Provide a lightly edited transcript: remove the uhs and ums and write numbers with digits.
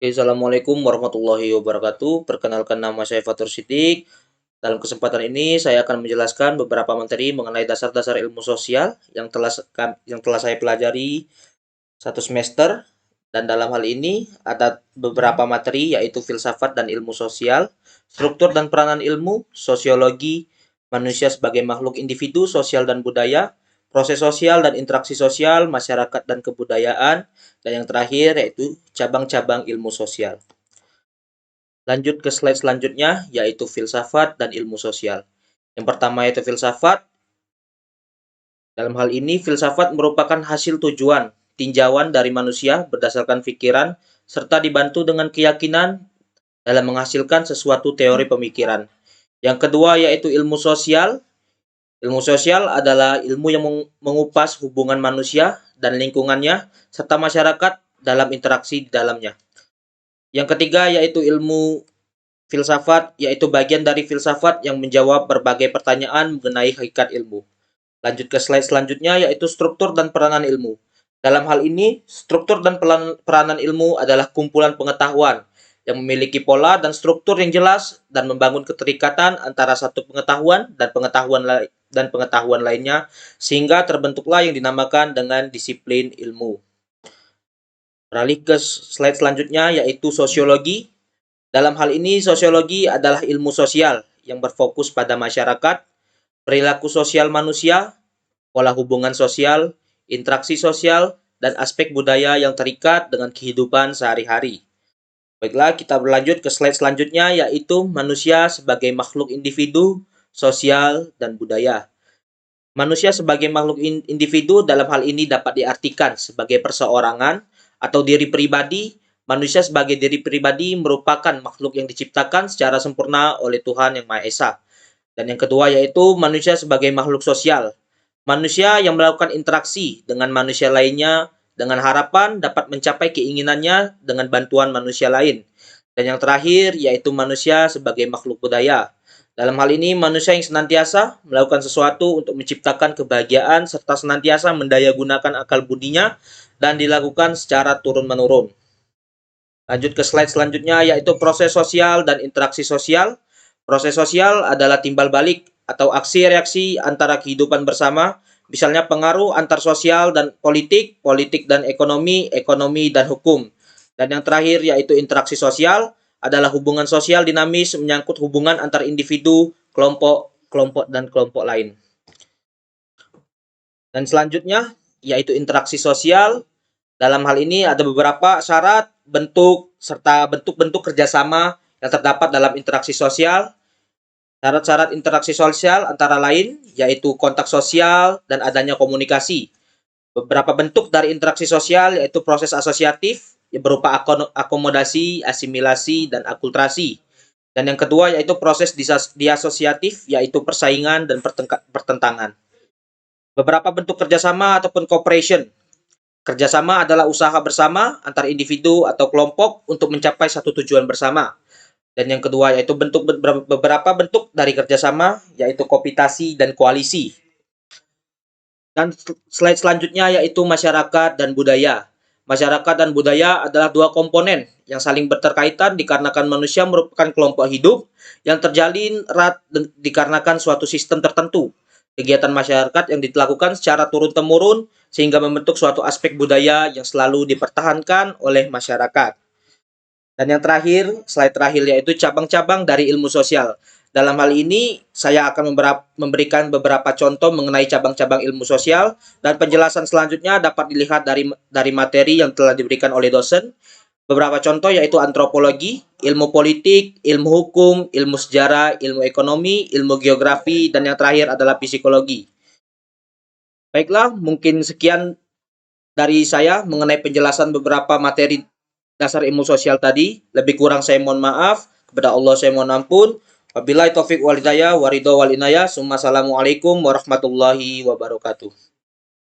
Assalamualaikum warahmatullahi wabarakatuh. Perkenalkan nama saya Fatur Siddiq. Dalam kesempatan ini saya akan menjelaskan beberapa materi mengenai dasar-dasar ilmu sosial yang telah saya pelajari satu semester. Dan dalam hal ini ada beberapa materi yaitu filsafat dan ilmu sosial, struktur dan peranan ilmu, sosiologi, manusia sebagai makhluk individu, sosial dan budaya, proses sosial dan interaksi sosial, masyarakat dan kebudayaan, dan yang terakhir yaitu cabang-cabang ilmu sosial. Lanjut ke slide selanjutnya, yaitu filsafat dan ilmu sosial. Yang pertama yaitu filsafat. Dalam hal ini, filsafat merupakan hasil tujuan, tinjauan dari manusia berdasarkan pikiran, serta dibantu dengan keyakinan dalam menghasilkan sesuatu teori pemikiran. Yang kedua yaitu ilmu sosial. Ilmu sosial adalah ilmu yang mengupas hubungan manusia dan lingkungannya, serta masyarakat dalam interaksi di dalamnya. Yang ketiga yaitu ilmu filsafat, yaitu bagian dari filsafat yang menjawab berbagai pertanyaan mengenai hakikat ilmu. Lanjut ke slide selanjutnya, yaitu struktur dan peranan ilmu. Dalam hal ini, struktur dan peranan ilmu adalah kumpulan pengetahuan yang memiliki pola dan struktur yang jelas dan membangun keterikatan antara satu pengetahuan dan pengetahuan lainnya, sehingga terbentuklah yang dinamakan dengan disiplin ilmu. Beralih ke slide selanjutnya, yaitu sosiologi. Dalam hal ini, sosiologi adalah ilmu sosial yang berfokus pada masyarakat, perilaku sosial manusia, pola hubungan sosial, interaksi sosial, dan aspek budaya yang terikat dengan kehidupan sehari-hari. Baiklah, kita berlanjut ke slide selanjutnya, yaitu manusia sebagai makhluk individu, sosial, dan budaya. Manusia sebagai makhluk individu dalam hal ini dapat diartikan sebagai perseorangan atau diri pribadi. Manusia sebagai diri pribadi merupakan makhluk yang diciptakan secara sempurna oleh Tuhan Yang Maha Esa. Dan yang kedua yaitu manusia sebagai makhluk sosial. Manusia yang melakukan interaksi dengan manusia lainnya dengan harapan dapat mencapai keinginannya dengan bantuan manusia lain. Dan yang terakhir yaitu manusia sebagai makhluk budaya. Dalam hal ini, manusia yang senantiasa melakukan sesuatu untuk menciptakan kebahagiaan serta senantiasa mendayagunakan akal budinya dan dilakukan secara turun-menurun. Lanjut ke slide selanjutnya, yaitu proses sosial dan interaksi sosial. Proses sosial adalah timbal balik atau aksi reaksi antara kehidupan bersama, misalnya pengaruh antar sosial dan politik, politik dan ekonomi, ekonomi dan hukum. Dan yang terakhir yaitu interaksi sosial adalah hubungan sosial dinamis menyangkut hubungan antar individu, kelompok dan kelompok lain. Dan selanjutnya yaitu interaksi sosial. Dalam hal ini ada beberapa syarat, bentuk, serta bentuk-bentuk kerjasama yang terdapat dalam interaksi sosial. Syarat-syarat interaksi sosial antara lain yaitu kontak sosial dan adanya komunikasi. Beberapa bentuk dari interaksi sosial yaitu proses asosiatif yang berupa akomodasi, asimilasi, dan akulturasi. Dan yang kedua yaitu proses disosiatif yaitu persaingan dan pertentangan. Beberapa bentuk kerjasama ataupun cooperation. Kerjasama adalah usaha bersama antar individu atau kelompok untuk mencapai satu tujuan bersama. Dan yang kedua yaitu beberapa bentuk dari kerjasama yaitu kooptasi dan koalisi. Dan slide selanjutnya yaitu masyarakat dan budaya. Masyarakat dan budaya adalah dua komponen yang saling berterkaitan dikarenakan manusia merupakan kelompok hidup yang terjalin erat dikarenakan suatu sistem tertentu. Kegiatan masyarakat yang dilakukan secara turun-temurun sehingga membentuk suatu aspek budaya yang selalu dipertahankan oleh masyarakat. Dan yang terakhir, slide terakhir yaitu cabang-cabang dari ilmu sosial. Dalam hal ini, saya akan memberikan beberapa contoh mengenai cabang-cabang ilmu sosial dan penjelasan selanjutnya dapat dilihat dari materi yang telah diberikan oleh dosen. Beberapa contoh yaitu antropologi, ilmu politik, ilmu hukum, ilmu sejarah, ilmu ekonomi, ilmu geografi, dan yang terakhir adalah psikologi. Baiklah, mungkin sekian dari saya mengenai penjelasan beberapa materi dasar ilmu sosial tadi. Lebih kurang saya mohon maaf. Kepada Allah saya mohon ampun. Wabillahi taufiq wal hidayah, waridho wal inayah. Assalamualaikum warahmatullahi wabarakatuh.